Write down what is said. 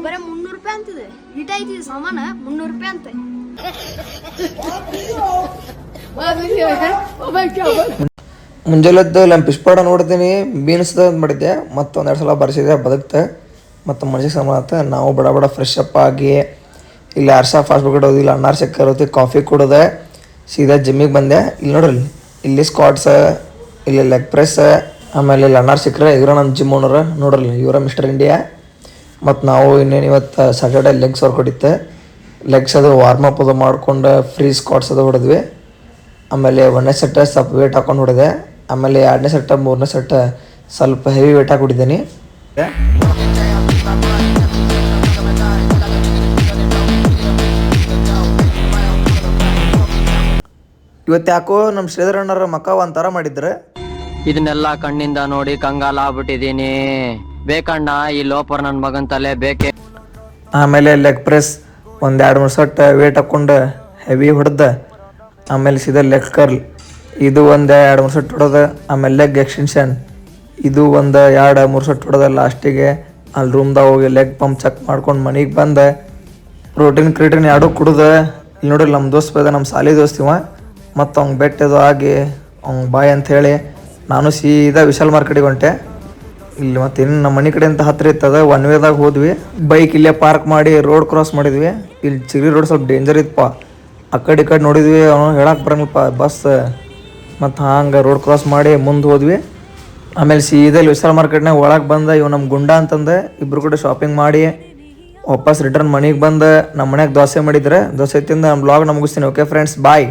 ಬರೀ 300 ರೂಪಾಯಿ ಅಂತಿದೆ. ಹಿಟ್ ಐತಿ ಸಾಮಾನ 300 ರೂಪಾಯಿ ಅಂತೆ. ಮುಂಜಾನೆದ್ದು ಪಿಸ್ಪಾಡ ನೋಡ್ತೀನಿ ಬೀನ್ಸ್ದ ಮಾಡಿದ್ದೆ, ಮತ್ತೊಂದೆರಡು ಸಲ ಬರ್ಸಿದೆ ಬದುಕ್ತೆ, ಮತ್ತು ಮನುಷ್ಯ ಸಮಾನತ್ತೆ. ನಾವು ಬಡ ಬಡ ಫ್ರೆಶ್ ಅಪ್ ಆಗಿ ಇಲ್ಲಿ ಅರ್ಷ ಫಾಸ್ಟ್ ಫುಡ್ ಹೋಗಿ ಇಲ್ಲ ಅನ್ನಾರು ಸಿಕ್ಕರುತ್ತೆ, ಕಾಫಿ ಕುಡಿದೆ ಸೀದಾ ಜಿಮ್ಮಿಗೆ ಬಂದೆ. ಇಲ್ಲಿ ನೋಡ್ರಿ, ಇಲ್ಲಿ ಸ್ಕ್ವಾಟ್ಸ್, ಇಲ್ಲಿ ಲೆಗ್ ಪ್ರೆಸ್, ಆಮೇಲೆ ಇಲ್ಲಿ ಅನ್ನಾರು ಸಿಕ್ಕರೆ ಇವ್ರ ನಮ್ಮ ಜಿಮ್ ಓನರ್ ನೋಡ್ರಿ, ಇವರ ಮಿಸ್ಟರ್ ಇಂಡಿಯಾ. ಮತ್ತು ನಾವು ಇನ್ನೇನು ಇವತ್ತು ಸ್ಯಾಟರ್ಡೆ ಲೆಗ್ಸ್ ವರ್ಕ್ ಹೊಡಿತೆ. ಲೆಗ್ಸ್ ಅದು ವಾರ್ಮಪ್ ಅದು ಮಾಡ್ಕೊಂಡು ಫ್ರೀ ಸ್ಕ್ವಾಟ್ಸ್ ಅದು ಹೊಡೆದ್ವಿ. ಆಮೇಲೆ 1ನೇ ಸೆಟ್ ಸ್ವಲ್ಪ ವೇಟ್ ಹಾಕೊಂಡು ಹೊಡೆದೆ. ಆಮೇಲೆ 2ನೇ ಸೆಟ್ 3ನೇ ಸೆಟ್ ಸ್ವಲ್ಪ ಹೆವಿ ವೇಟ್ ಹಾಕಿ ಹೊಡಿದ್ದೀನಿ. ಇವತ್ತು ಯಾಕೋ ನಮ್ಮ ಶ್ರೀಧರ್ ಅಣ್ಣರ ಮಕ್ಕ ಒಂಥರ ಮಾಡಿದ್ರೆ. ಇದನ್ನೆಲ್ಲ ಕಣ್ಣಿಂದ ನೋಡಿ ಕಂಗಾಲ ಆಗ್ಬಿಟ್ಟಿದೀನಿ. ಬೇಕಣ್ಣ ಈ ಲೋಪರ್ ನನ್ನ ಮಗನ್ ತಲೆ ಬೇಕೆ. ಆಮೇಲೆ ಲೆಗ್ ಪ್ರೆಸ್ ಒಂದು 2-3 ಸೆಟ್ ವೇಟ್ ಹಾಕ್ಕೊಂಡು ಹೆವಿ ಹೊಡೆದ. ಆಮೇಲೆ ಸೀದಾ ಲೆಗ್ ಕರ್ಲ್ ಇದು ಒಂದು 2-3 ಸೆಟ್ ಹೊಡೆದ. ಆಮೇಲೆ ಲೆಗ್ ಎಕ್ಸ್ಟೆನ್ಷನ್ ಇದು ಒಂದು 2-3 ಸೆಟ್ ಹೊಡೆದ. ಲಾಸ್ಟಿಗೆ ಅಲ್ಲಿ ರೂಮ್ದಾಗ ಹೋಗಿ ಲೆಗ್ ಪಂಪ್ ಚೆಕ್ ಮಾಡ್ಕೊಂಡು ಮನೆಗೆ ಬಂದೆ. ಪ್ರೋಟೀನ್ ಕ್ರಿಟೀನ್ ಎರಡೂ ಕುಡ್ದೆ. ಇಲ್ಲಿ ನೋಡ್ರಿ ನಮ್ಮ ದೋಸ್ತ್ ಬೈದ, ನಮ್ಮ ಸಾಲಿ ದೋಸ್ತಿವ. ಮತ್ತು ಅವ್ಗೆ ಬೆಟ್ಟದು ಆಗಿ ಅವ್ಗೆ ಬಾಯ್ ಅಂಥೇಳಿ ನಾನು ಸೀದಾ ವಿಶಾಲ್ ಮಾರ್ಕೆಟಿಗೆ ಹೊಂಟೆ. ಇಲ್ಲಿ ಮತ್ತು ಇನ್ನು ನಮ್ಮ ಮನೆ ಕಡೆ ಅಂತ ಹತ್ತಿರ ಇರ್ತದೆ. ಒನ್ ವೇದಾಗ ಹೋದ್ವಿ, ಬೈಕ್ ಇಲ್ಲೇ ಪಾರ್ಕ್ ಮಾಡಿ ರೋಡ್ ಕ್ರಾಸ್ ಮಾಡಿದ್ವಿ. ಇಲ್ಲಿ ಚಿಗ್ರಿ ರೋಡ್ ಸ್ವಲ್ಪ ಡೇಂಜರ್ ಇತ್ತಪ್ಪ, ಆ ಕಡೆ ಈ ಕಡೆ ನೋಡಿದ್ವಿ, ಅವನು ಹೇಳಕ್ಕೆ ಬರಂಗಿಲ್ಲಪ್ಪ ಬಸ್. ಮತ್ತು ಹಂಗೆ ರೋಡ್ ಕ್ರಾಸ್ ಮಾಡಿ ಮುಂದೆ ಹೋದ್ವಿ. ಆಮೇಲೆ ಸೀದಾ ಇಲ್ಲಿ ವಿಶಾಲ್ ಮಾರ್ಕೆಟ್ನಾಗ ಒಳಗೆ ಬಂದ. ಇವು ನಮ್ಮ ಗುಂಡ ಅಂತಂದೆ ಇಬ್ಬರು ಕೂಡ ಶಾಪಿಂಗ್ ಮಾಡಿ ವಾಪಸ್ ರಿಟರ್ನ್ ಮನೆಗೆ ಬಂದು ನಮ್ಮ ಮನ್ಯಾಗ ದೋಸೆ ಮಾಡಿದ್ರೆ ದೋಸೆ ತಿಂದು ನಮ್ಮ ಬ್ಲಾಗ್ ಮುಗಿಸ್ತೀನಿ. ಓಕೆ ಫ್ರೆಂಡ್ಸ್, ಬಾಯ್.